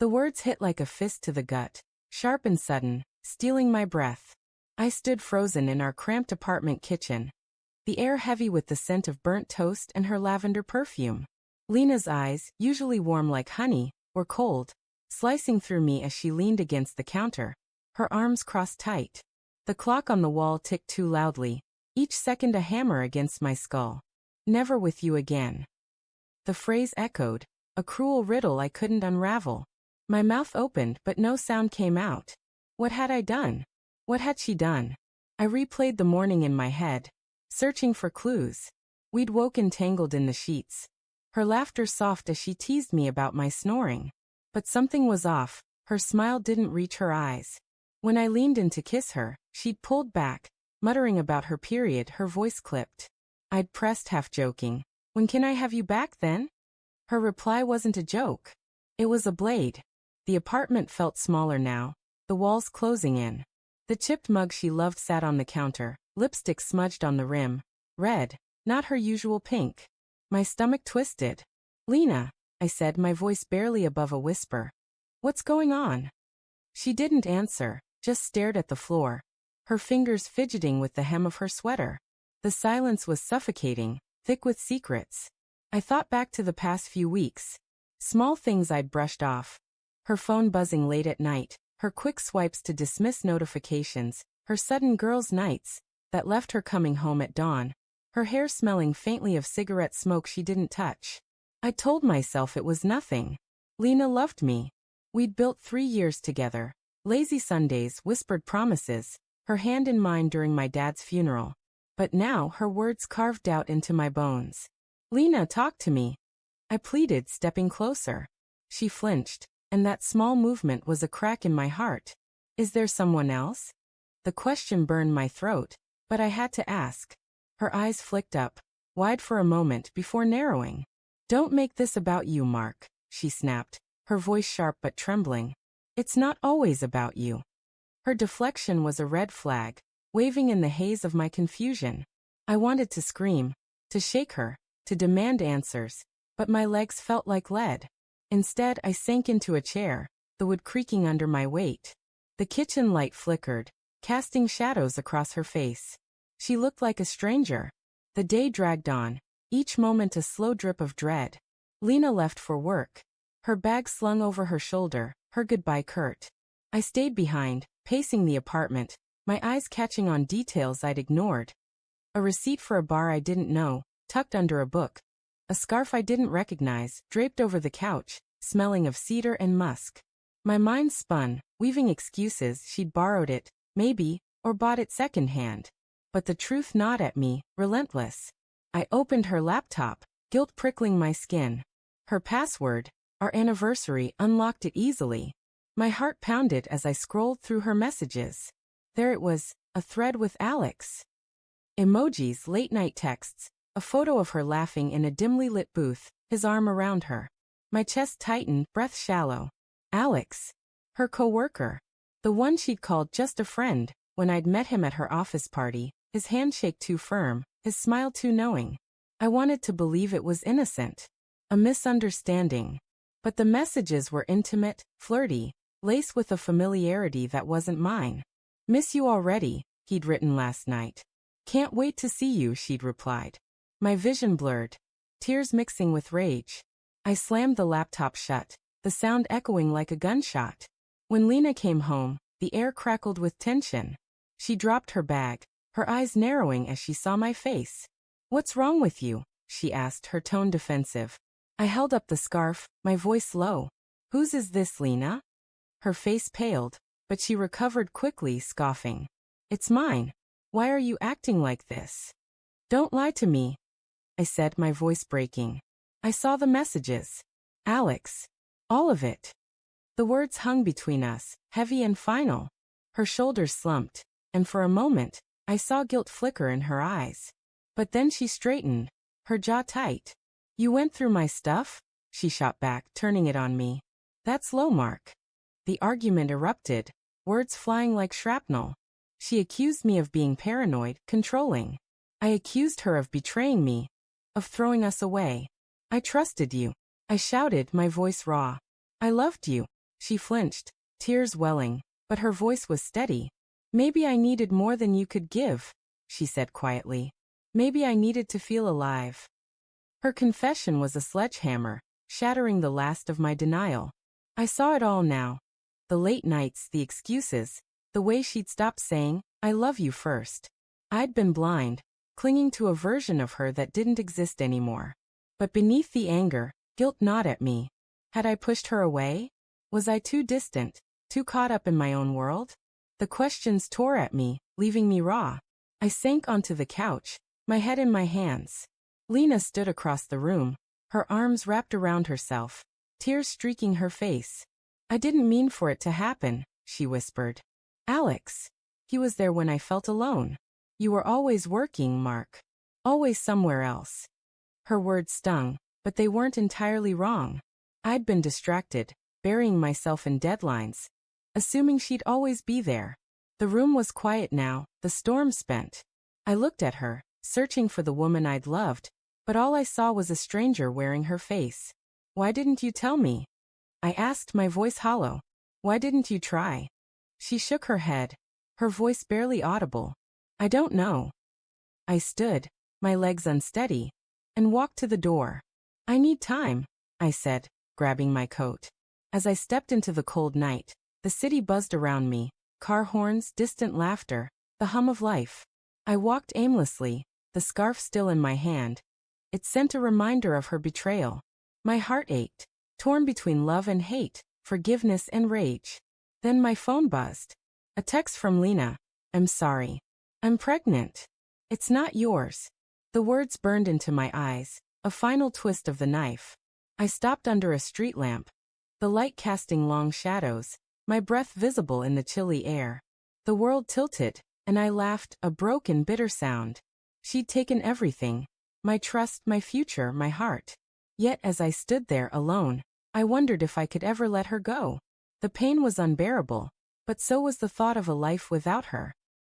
The words hit like a fist to the gut, sharp and sudden, stealing my breath. I stood frozen in our cramped apartment kitchen, the air heavy with the scent of burnt toast and her lavender perfume. Lena's eyes, usually warm like honey, were cold, slicing through me as she leaned against the counter, her arms crossed tight. The clock on the wall ticked too loudly, each second a hammer against my skull. Never with you again. The phrase echoed, a cruel riddle I couldn't unravel. My mouth opened but no sound came out. What had I done? What had she done? I replayed the morning in my head, searching for clues. We'd woken tangled in the sheets, her laughter soft as she teased me about my snoring. But something was off, her smile didn't reach her eyes. When I leaned in to kiss her, she'd pulled back, muttering about her period, her voice clipped. I'd pressed, half joking, "When can I have you back then?" Her reply wasn't a joke. It was a blade. The apartment felt smaller now, the walls closing in. The chipped mug she loved sat on the counter, lipstick smudged on the rim, red, not her usual pink. My stomach twisted. "Lena," I said, my voice barely above a whisper. "What's going on?" She didn't answer, just stared at the floor, her fingers fidgeting with the hem of her sweater. The silence was suffocating, thick with secrets. I thought back to the past few weeks. Small things I'd brushed off. Her phone buzzing late at night, her quick swipes to dismiss notifications, her sudden girls' nights that left her coming home at dawn, her hair smelling faintly of cigarette smoke she didn't touch. I told myself it was nothing. Lena loved me. We'd built 3 years together. Lazy Sundays, whispered promises, her hand in mine during my dad's funeral. But now her words carved out into my bones. "Lena, talk to me," I pleaded, stepping closer. She flinched, and that small movement was a crack in my heart. "Is there someone else?" The question burned my throat, but I had to ask. Her eyes flicked up, wide for a moment before narrowing. "Don't make this about you, Mark," she snapped, her voice sharp but trembling. "It's not always about you." Her deflection was a red flag, waving in the haze of my confusion. I wanted to scream, to shake her, to demand answers, but my legs felt like lead. Instead, I sank into a chair, the wood creaking under my weight. The kitchen light flickered, casting shadows across her face. She looked like a stranger. The day dragged on, each moment a slow drip of dread. Lena left for work, her bag slung over her shoulder, her goodbye curt. I stayed behind, pacing the apartment, my eyes catching on details I'd ignored. A receipt for a bar I didn't know, tucked under a book. A scarf I didn't recognize, draped over the couch, smelling of cedar and musk. My mind spun, weaving excuses. She'd borrowed it, maybe, or bought it secondhand. But the truth gnawed at me, relentless. I opened her laptop, guilt prickling my skin. Her password, our anniversary, unlocked it easily. My heart pounded as I scrolled through her messages. There it was, a thread with Alex. Emojis, late-night texts, a photo of her laughing in a dimly lit booth, his arm around her. My chest tightened, breath shallow. Alex. Her coworker. The one she'd called just a friend, when I'd met him at her office party, his handshake too firm, his smile too knowing. I wanted to believe it was innocent. A misunderstanding. But the messages were intimate, flirty, laced with a familiarity that wasn't mine. "Miss you already," he'd written last night. "Can't wait to see you," she'd replied. My vision blurred, tears mixing with rage. I slammed the laptop shut, the sound echoing like a gunshot. When Lena came home, the air crackled with tension. She dropped her bag, her eyes narrowing as she saw my face. "What's wrong with you?" she asked, her tone defensive. I held up the scarf, my voice low. "Whose is this, Lena?" Her face paled, but she recovered quickly, scoffing. "It's mine. Why are you acting like this?" "Don't lie to me," I said, my voice breaking. "I saw the messages. Alex. All of it." The words hung between us, heavy and final. Her shoulders slumped, and for a moment, I saw guilt flicker in her eyes. But then she straightened, her jaw tight. "You went through my stuff?" she shot back, turning it on me. "That's low, Mark." The argument erupted, words flying like shrapnel. She accused me of being paranoid, controlling. I accused her of betraying me, of throwing us away. "I trusted you," I shouted, my voice raw. "I loved you," She flinched, tears welling, but her voice was steady. Maybe I needed more than you could give, she said quietly. Maybe I needed to feel alive. Her confession was a sledgehammer, shattering the last of my denial. I saw it all now. The late nights, the excuses, the way she'd stopped saying, "I love you" first. I'd been blind, clinging to a version of her that didn't exist anymore. But beneath the anger, guilt gnawed at me. Had I pushed her away? Was I too distant, too caught up in my own world? The questions tore at me, leaving me raw. I sank onto the couch, my head in my hands. Lena stood across the room, her arms wrapped around herself, tears streaking her face. "I didn't mean for it to happen," she whispered. "Alex. He was there when I felt alone. You were always working, Mark. Always somewhere else." Her words stung, but they weren't entirely wrong. I'd been distracted, burying myself in deadlines, assuming she'd always be there. The room was quiet now, the storm spent. I looked at her, searching for the woman I'd loved, but all I saw was a stranger wearing her face. "Why didn't you tell me?" I asked, my voice hollow. "Why didn't you try?" She shook her head, her voice barely audible. "I don't know." I stood, my legs unsteady, and walked to the door. "I need time," I said, grabbing my coat. As I stepped into the cold night, the city buzzed around me, car horns, distant laughter, the hum of life. I walked aimlessly, the scarf still in my hand. It sent a reminder of her betrayal. My heart ached, torn between love and hate, forgiveness and rage. Then my phone buzzed. A text from Lena. "I'm sorry. I'm pregnant." "It's not yours." The words burned into my eyes, a final twist of the knife. I stopped under a street lamp, the light casting long shadows, my breath visible in the chilly air. The world tilted, and I laughed, a broken, bitter sound. She'd taken everything, my trust, my future, my heart. Yet as I stood there alone, I wondered if I could ever let her go. The pain was unbearable, but so was the thought of a life without her.